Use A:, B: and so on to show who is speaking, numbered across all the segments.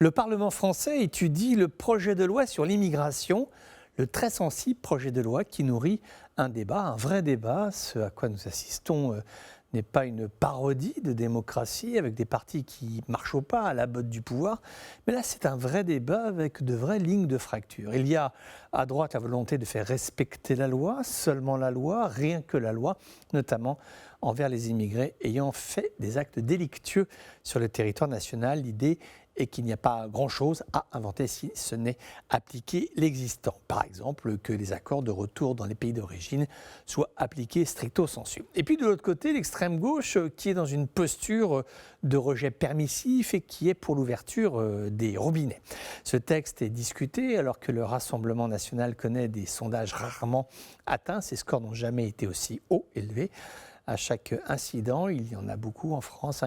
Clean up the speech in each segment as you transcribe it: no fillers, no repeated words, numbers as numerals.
A: Le Parlement français étudie le projet de loi sur l'immigration, le très sensible projet de loi qui nourrit un débat, un vrai débat. Ce à quoi nous assistons n'est pas une parodie de démocratie avec des partis qui marchent au pas à la botte du pouvoir, mais là c'est un vrai débat avec de vraies lignes de fracture. Il y a à droite la volonté de faire respecter la loi, seulement la loi, rien que la loi, notamment envers les immigrés ayant fait des actes délictueux sur le territoire national. L'idée est qu'il n'y a pas grand-chose à inventer si ce n'est appliquer l'existant. Par exemple, que les accords de retour dans les pays d'origine soient appliqués stricto sensu. Et puis de l'autre côté, l'extrême gauche qui est dans une posture de rejet permissif et qui est pour l'ouverture des robinets. Ce texte est discuté alors que le Rassemblement national connaît des sondages rarement atteints. Ces scores n'ont jamais été aussi hauts, élevés. À chaque incident, il y en a beaucoup en France,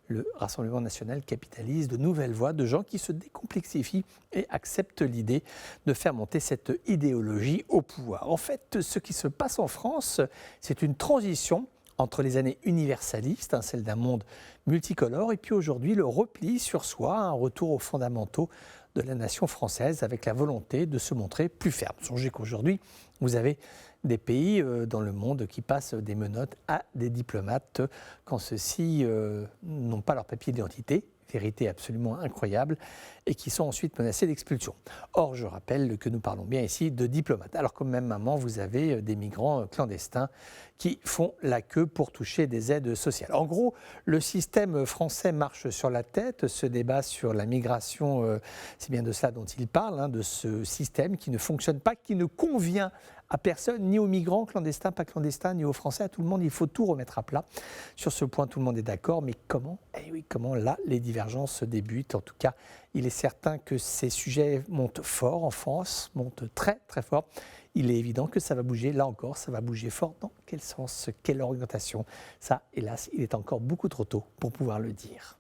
A: le Rassemblement national capitalise de nouvelles voix de gens qui se décomplexifient et acceptent l'idée de faire monter cette idéologie au pouvoir. En fait, ce qui se passe en France, c'est une transition entre les années universalistes, celle d'un monde multicolore, et puis aujourd'hui le repli sur soi, un retour aux fondamentaux de la nation française avec la volonté de se montrer plus ferme. Songez qu'aujourd'hui, vous avez des pays dans le monde qui passent des menottes à des diplomates quand ceux-ci n'ont pas leur papier d'identité, vérité absolument incroyable, et qui sont ensuite menacés d'expulsion. Or, je rappelle que nous parlons bien ici de diplomates, alors qu'au même moment, vous avez des migrants clandestins qui font la queue pour toucher des aides sociales. En gros, le système français marche sur la tête. Ce débat sur la migration, c'est bien de cela dont il parle, de ce système qui ne fonctionne pas, qui ne convient à personne, ni aux migrants, clandestins, pas clandestins, ni aux Français, à tout le monde. Il faut tout remettre à plat. Sur ce point, tout le monde est d'accord. Mais comment ? Eh oui, comment là, les divergences débutent ? En tout cas, il est certain que ces sujets montent fort en France, montent très, très fort. Il est évident que ça va bouger. Là encore, ça va bouger fort. Dans quel sens ? Quelle orientation ? Ça, hélas, il est encore beaucoup trop tôt pour pouvoir le dire.